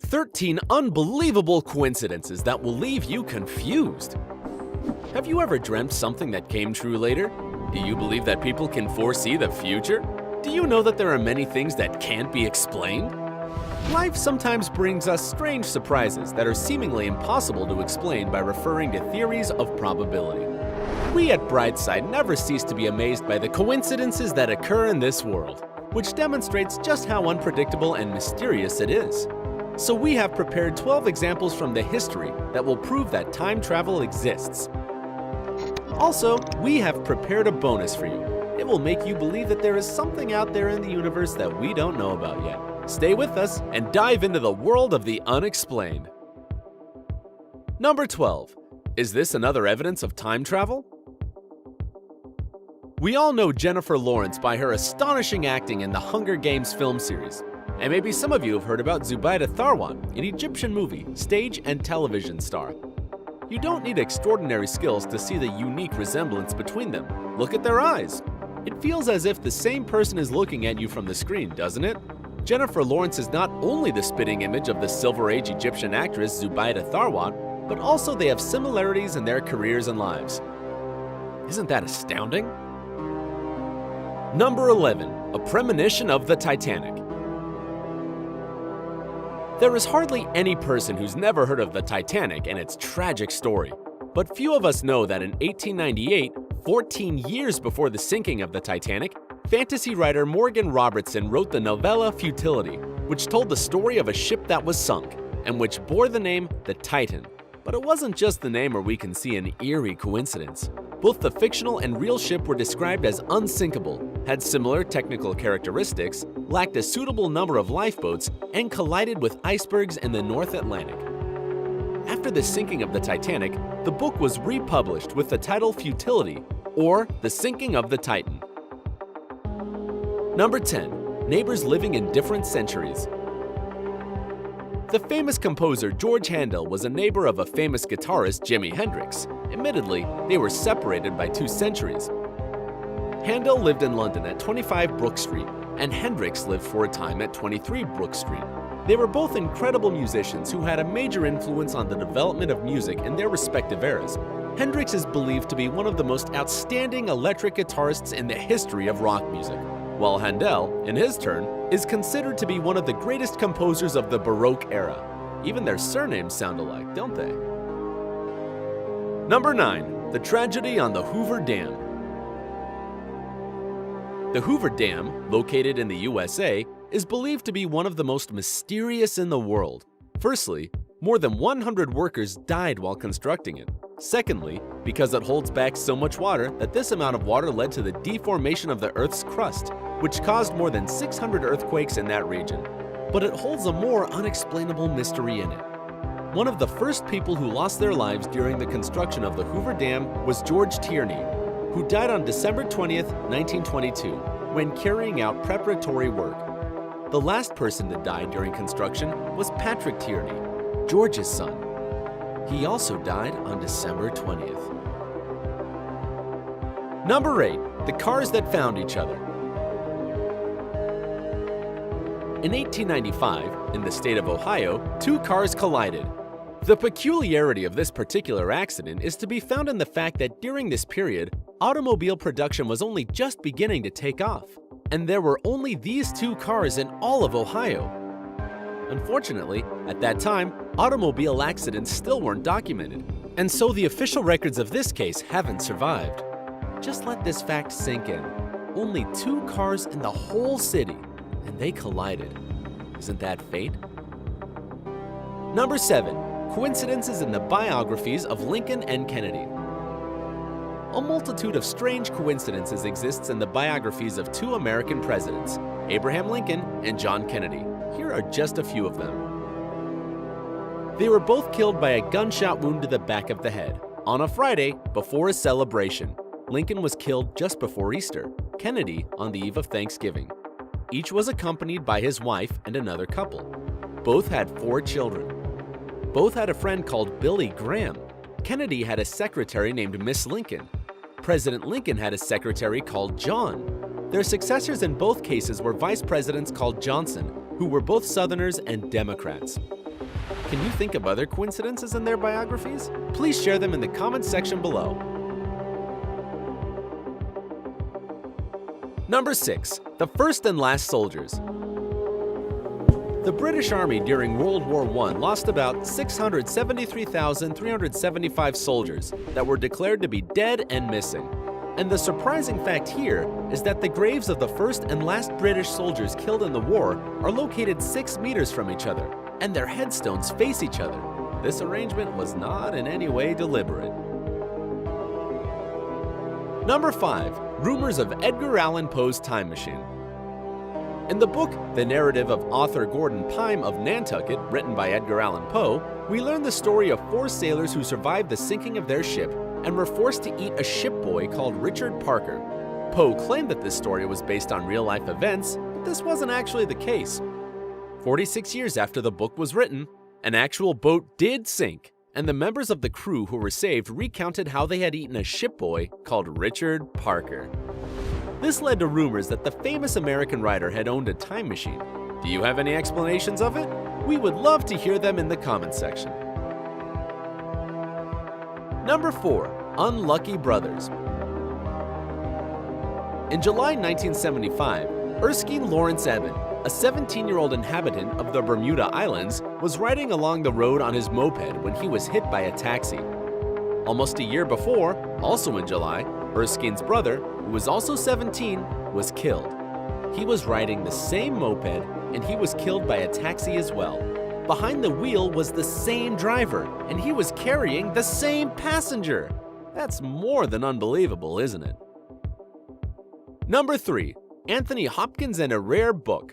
13 unbelievable coincidences that will leave you confused. Have you ever dreamt something that came true later? Do you believe that people can foresee the future? Do you know that there are many things that can't be explained? Life sometimes brings us strange surprises that are seemingly impossible to explain by referring to theories of probability. We at Brightside never cease to be amazed by the coincidences that occur in this world, which demonstrates just how unpredictable and mysterious it is. So we have prepared 12 examples from the history that will prove that time travel exists. Also, we have prepared a bonus for you. It will make you believe that there is something out there in the universe that we don't know about yet. Stay with us and dive into the world of the unexplained. Number 12. Is this another evidence of time travel? We all know Jennifer Lawrence by her astonishing acting in the Hunger Games film series. And maybe some of you have heard about Zubaida Tharwan, an Egyptian movie, stage, and television star. You don't need extraordinary skills to see the unique resemblance between them. Look at their eyes. It feels as if the same person is looking at you from the screen, doesn't it? Jennifer Lawrence is not only the spitting image of the Silver Age Egyptian actress Zubaida Tharwan, but also they have similarities in their careers and lives. Isn't that astounding? Number 11. A premonition of the Titanic. There is hardly any person who's never heard of the Titanic and its tragic story. But few of us know that in 1898, 14 years before the sinking of the Titanic, fantasy writer Morgan Robertson wrote the novella Futility, which told the story of a ship that was sunk, and which bore the name the Titan. But it wasn't just the name where we can see an eerie coincidence. Both the fictional and real ship were described as unsinkable, had similar technical characteristics, lacked a suitable number of lifeboats, and collided with icebergs in the North Atlantic. After the sinking of the Titanic, the book was republished with the title Futility, or The Sinking of the Titan. Number 10. Neighbors living in different centuries. The famous composer George Handel was a neighbor of a famous guitarist Jimi Hendrix. Admittedly, they were separated by 2 centuries. Handel lived in London at 25 Brook Street, and Hendrix lived for a time at 23 Brook Street. They were both incredible musicians who had a major influence on the development of music in their respective eras. Hendrix is believed to be one of the most outstanding electric guitarists in the history of rock music, while Handel, in his turn, is considered to be one of the greatest composers of the Baroque era. Even their surnames sound alike, don't they? Number 9. The tragedy on the Hoover Dam. The Hoover Dam, located in the USA, is believed to be one of the most mysterious in the world. Firstly, more than 100 workers died while constructing it. Secondly, because it holds back so much water that this amount of water led to the deformation of the Earth's crust, which caused more than 600 earthquakes in that region. But it holds a more unexplainable mystery in it. One of the first people who lost their lives during the construction of the Hoover Dam was George Tierney, who died on December 20th, 1922, when carrying out preparatory work. The last person to die during construction was Patrick Tierney, George's son. He also died on December 20th. Number 8. The cars that found each other. In 1895, in the state of Ohio, 2 cars collided. The peculiarity of this particular accident is to be found in the fact that during this period, automobile production was only just beginning to take off, and there were only these 2 cars in all of Ohio. Unfortunately, at that time, automobile accidents still weren't documented, and so the official records of this case haven't survived. Just let this fact sink in. Only 2 cars in the whole city, and they collided. Isn't that fate? Number 7. Coincidences in the biographies of Lincoln and Kennedy. A multitude of strange coincidences exists in the biographies of 2 American presidents, Abraham Lincoln and John Kennedy. Here are just a few of them. They were both killed by a gunshot wound to the back of the head on a Friday before a celebration. Lincoln was killed just before Easter, Kennedy on the eve of Thanksgiving. Each was accompanied by his wife and another couple. Both had 4 children. Both had a friend called Billy Graham. Kennedy had a secretary named Miss Lincoln. President Lincoln had a secretary called John. Their successors in both cases were vice presidents called Johnson, who were both Southerners and Democrats. Can you think of other coincidences in their biographies? Please share them in the comments section below. Number 6. The First and Last Soldiers. The British Army during World War I lost about 673,375 soldiers that were declared to be dead and missing. And the surprising fact here is that the graves of the first and last British soldiers killed in the war are located 6 meters from each other, and their headstones face each other. This arrangement was not in any way deliberate. Number 5. Rumors of Edgar Allan Poe's Time Machine. In the book The Narrative of Arthur Gordon Pym of Nantucket, written by Edgar Allan Poe, we learn the story of 4 sailors who survived the sinking of their ship and were forced to eat a shipboy called Richard Parker. Poe claimed that this story was based on real-life events, but this wasn't actually the case. 46 years after the book was written, an actual boat did sink, and the members of the crew who were saved recounted how they had eaten a shipboy called Richard Parker. This led to rumors that the famous American writer had owned a time machine. Do you have any explanations of it? We would love to hear them in the comments section. Number 4. Unlucky Brothers. In July 1975, Erskine Lawrence Evan, a 17-year-old inhabitant of the Bermuda Islands, was riding along the road on his moped when he was hit by a taxi. Almost a year before, also in July, Erskine's brother, who was also 17, was killed. He was riding the same moped and he was killed by a taxi as well. Behind the wheel was the same driver and he was carrying the same passenger. That's more than unbelievable, isn't it? Number 3. Anthony Hopkins and a Rare Book.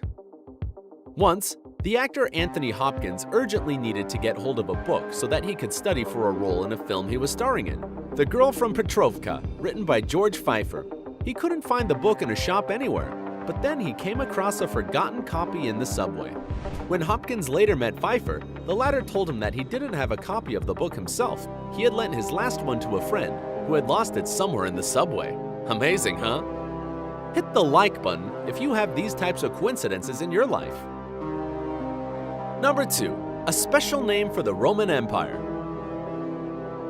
Once, the actor Anthony Hopkins urgently needed to get hold of a book so that he could study for a role in a film he was starring in, The Girl from Petrovka, written by George Pfeiffer. He couldn't find the book in a shop anywhere, but then he came across a forgotten copy in the subway. When Hopkins later met Pfeiffer, the latter told him that he didn't have a copy of the book himself. He had lent his last one to a friend who had lost it somewhere in the subway. Amazing, huh? Hit the like button if you have these types of coincidences in your life. Number 2. A special name for the Roman Empire.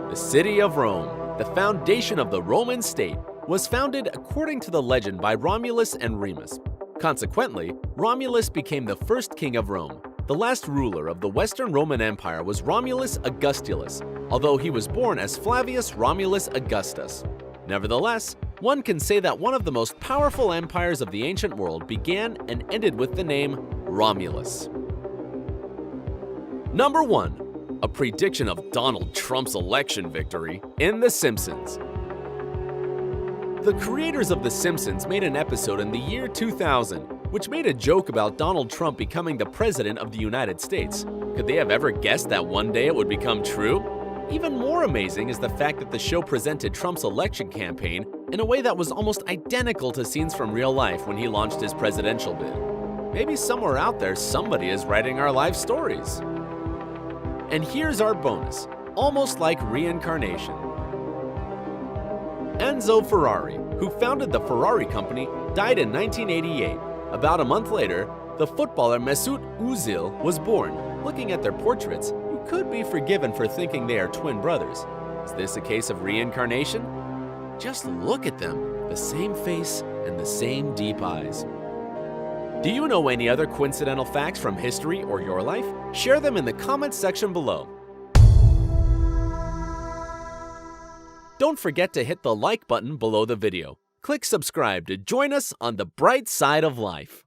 The city of Rome, the foundation of the Roman state, was founded according to the legend by Romulus and Remus. Consequently, Romulus became the first king of Rome. The last ruler of the Western Roman Empire was Romulus Augustulus, although he was born as Flavius Romulus Augustus. Nevertheless, one can say that one of the most powerful empires of the ancient world began and ended with the name Romulus. Number 1. A prediction of Donald Trump's election victory in The Simpsons. The creators of The Simpsons made an episode in the year 2000, which made a joke about Donald Trump becoming the president of the United States. Could they have ever guessed that one day it would become true? Even more amazing is the fact that the show presented Trump's election campaign in a way that was almost identical to scenes from real life when he launched his presidential bid. Maybe somewhere out there somebody is writing our life stories. And here's our bonus, almost like reincarnation. Enzo Ferrari, who founded the Ferrari company, died in 1988. About a month later, the footballer Mesut Özil was born. Looking at their portraits, you could be forgiven for thinking they are twin brothers. Is this a case of reincarnation? Just look at them, the same face and the same deep eyes. Do you know any other coincidental facts from history or your life? Share them in the comments section below. Don't forget to hit the like button below the video. Click subscribe to join us on the bright side of life.